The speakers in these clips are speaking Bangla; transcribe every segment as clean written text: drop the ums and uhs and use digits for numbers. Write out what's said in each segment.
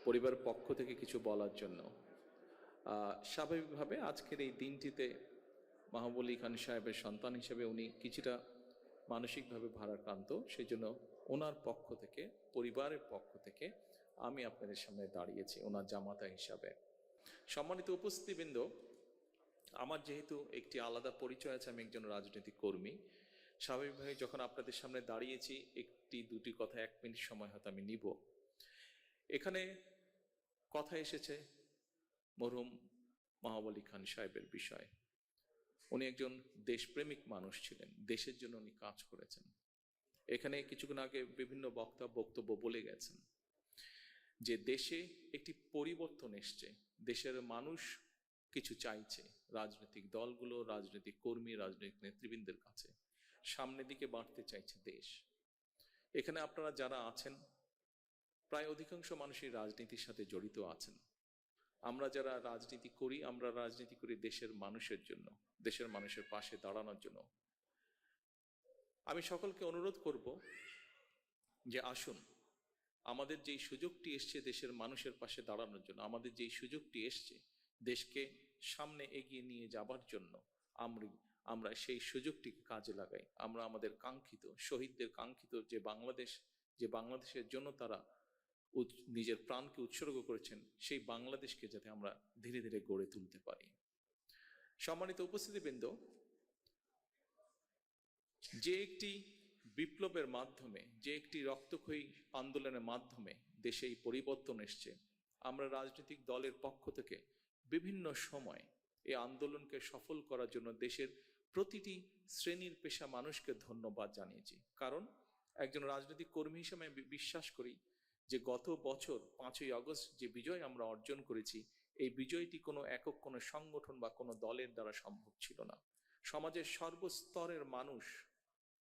পরিবারের পক্ষ থেকে কিছু বলার জন্য। স্বাভাবিকভাবে আজকের এই দিনটিতে মাহবুব আলী খান সাহেবের সন্তান হিসেবে উনি কিছুটা মানসিকভাবে ভারাক্রান্ত, সেই জন্য ওনার পক্ষ থেকে, পরিবারের পক্ষ থেকে আমি আপনাদের সামনে দাঁড়িয়েছি ওনার জামাতা হিসাবে। সম্মানিত উপস্থিতিবৃন্দ, আমার যেহেতু একটি আলাদা পরিচয় আছে, আমি একজন রাজনৈতিক কর্মী, স্বাভাবিকভাবে যখন আপনাদের সামনে দাঁড়িয়েছি একটি দুটি কথা 1 মিনিট সময় হয়তো আমি নিব। এখানে কথা এসেছে মরহুম মাহবুব আলী খান সাহেবের বিষয়। উনি একজন দেশপ্রেমিক মানুষ ছিলেন, দেশের জন্য উনি কাজ করেছেন। এখানে কিছুক্ষণ আগে বিভিন্ন বক্তব্য বলে গেছেন যে দেশে একটি পরিবর্তন এসছে, দেশের মানুষ কিছু চাইছে, রাজনৈতিক দলগুলো, রাজনৈতিক কর্মী, রাজনৈতিক নেতৃবৃন্দের কাছে সামনের দিকে বাড়তে চাইছে দেশ। এখানে আপনারা যারা আছেন প্রায় অধিকাংশ মানুষই রাজনীতির সাথে জড়িত আছেন। আমরা যারা রাজনীতি করি, আমরা রাজনীতি করি দেশের মানুষের জন্য, দেশের মানুষের পাশে দাঁড়ানোর জন্য। আমি সকলকে অনুরোধ করব যে আসুন, আমাদের যেই সুযোগটি এসছে দেশের মানুষের পাশে দাঁড়ানোর জন্য, আমাদের যেই সুযোগটি এসছে দেশকে সামনে এগিয়ে নিয়ে যাবার জন্য, আমরা সেই সুযোগটিকে কাজে লাগাই। আমরা আমাদের কাঙ্ক্ষিত, শহীদদের কাঙ্ক্ষিত যে বাংলাদেশ, যে বাংলাদেশের জন্য তারা নিজের প্রাণকে উৎসর্গ করেছেন, সেই বাংলাদেশকে যাতে আমরা ধীরে ধীরে গড়ে তুলতে পারি। সম্মানিত উপস্থিতিবৃন্দ, যে একটি বিপ্লবের মাধ্যমে, যে একটি রক্তক্ষয়ী আন্দোলনের মাধ্যমে দেশে এই পরিবর্তন এসছে, আমরা রাজনৈতিক দলের পক্ষ থেকে বিভিন্ন সময় এই আন্দোলনকে সফল করার জন্য দেশের প্রতিটি শ্রেণীর পেশা মানুষকে ধন্যবাদ জানিয়েছি। কারণ একজন রাজনৈতিক কর্মী হিসেবে আমি বিশ্বাস করি যে গত বছর 5ই আগস্ট যে বিজয় আমরা অর্জন করেছি, এই বিজয়টি কোনো একক কোনো সংগঠন বা কোনো দলের দ্বারা সম্ভব ছিল না। সমাজের সর্বস্তরের মানুষ,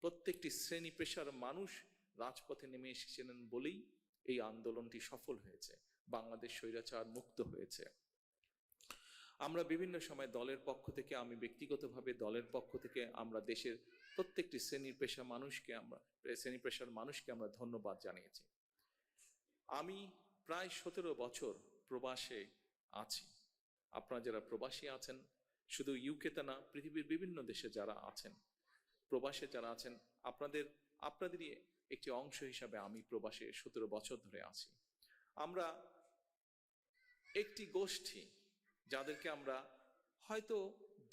প্রত্যেকটি শ্রেণী পেশার মানুষ রাজপথে নেমে এসেছিলেন বলেই এই আন্দোলনটি সফল হয়েছে, বাংলাদেশ স্বৈরাচার মুক্ত হয়েছে। আমরা বিভিন্ন সময় দলের পক্ষ থেকে, আমি ব্যক্তিগতভাবে দলের পক্ষ থেকে আমরা দেশের প্রত্যেকটি শ্রেণী পেশার মানুষকে আমরা ধন্যবাদ জানিয়েছি। আমি প্রায় 17 বছর প্রবাসে আছি। আপনারা যারা প্রবাসী আছেন, শুধু ইউকেতে না, পৃথিবীর বিভিন্ন দেশে যারা আছেন, প্রবাসে যারা আছেন, আপনাদেরই একটি অংশ হিসাবে আমি প্রবাসে 17 বছর ধরে আছি। আমরা একটি গোষ্ঠী যাদেরকে আমরা হয়তো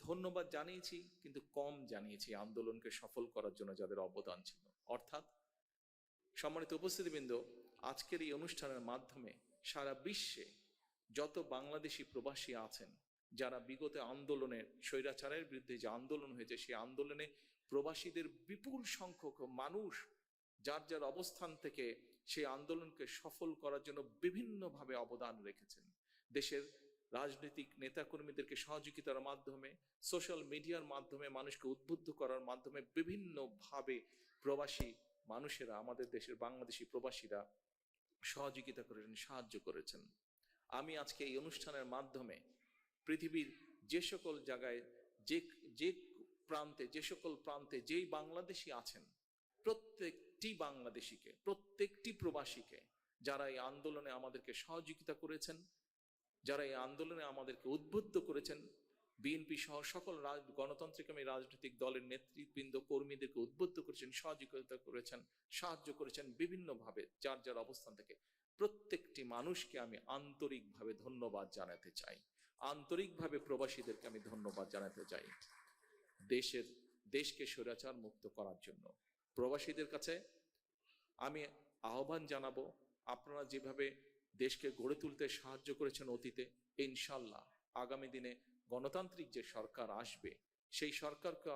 ধন্যবাদ জানিয়েছি, কিন্তু কম জানিয়েছি আন্দোলনকে সফল করার জন্য যাদের অবদান ছিল। অর্থাৎ সম্মানিত উপস্থিতিবৃন্দ, আজকের এই অনুষ্ঠানের মাধ্যমে সারা বিশ্বে যত বাংলাদেশি প্রবাসী আছেন, যারা বিগত আন্দোলনে, স্বৈরাচারের বিরুদ্ধে যে আন্দোলন হয়েছে, সেই আন্দোলনে প্রবাসীদের বিপুল সংখ্যক মানুষ যার যার অবস্থান থেকে সেই আন্দোলনকে সফল করার জন্য বিভিন্নভাবে অবদান রেখেছেন। দেশের রাজনৈতিক নেতাকর্মীদেরকে সহযোগিতার মাধ্যমে, সোশ্যাল মিডিয়ার মাধ্যমে, মানুষকে উদ্বুদ্ধ করার মাধ্যমে বিভিন্নভাবে প্রবাসী মানুষেরা, আমাদের দেশের বাংলাদেশি প্রবাসীরা সহযোগিতা করেছেন, সাহায্য করেছেন। আমি আজকে এই অনুষ্ঠানের মাধ্যমে পৃথিবীর যে সকল জায়গায়, যে প্রান্তে, যে সকল প্রান্তে যেই বাংলাদেশি আছেন, প্রত্যেকটি বাংলাদেশিকে, প্রত্যেকটি প্রবাসীকে, যারা এই আন্দোলনে আমাদেরকে সহযোগিতা করেছেন, যারা এই আন্দোলনে আমাদেরকে উদ্বুদ্ধ করেছেন, বিএনপি সহ সকল গণতান্ত্রিক রাজনৈতিক দলের নেতৃবৃন্দ, কর্মীদেরকে উদ্বুদ্ধ করেছেন, সহযোগিতা করেছেন, সাহায্য করেছেন বিভিন্নভাবে যার যার অবস্থান থেকে, প্রত্যেকটি মানুষকে আমি আন্তরিকভাবে ধন্যবাদ জানাতে চাই। আন্তরিকভাবে প্রবাসীদেরকে আমি ধন্যবাদ জানাতে চাই দেশকে স্বৈরাচার মুক্ত করার জন্য। প্রবাসীদের কাছে আমি আহ্বান জানাবো, আপনারা যেভাবে দেশকে গড়ে তুলতে সাহায্য করেছেন অতীতে, ইনশাল্লাহ আগামী দিনে গণতান্ত্রিক যে সরকার আসবে, সেই সরকারকে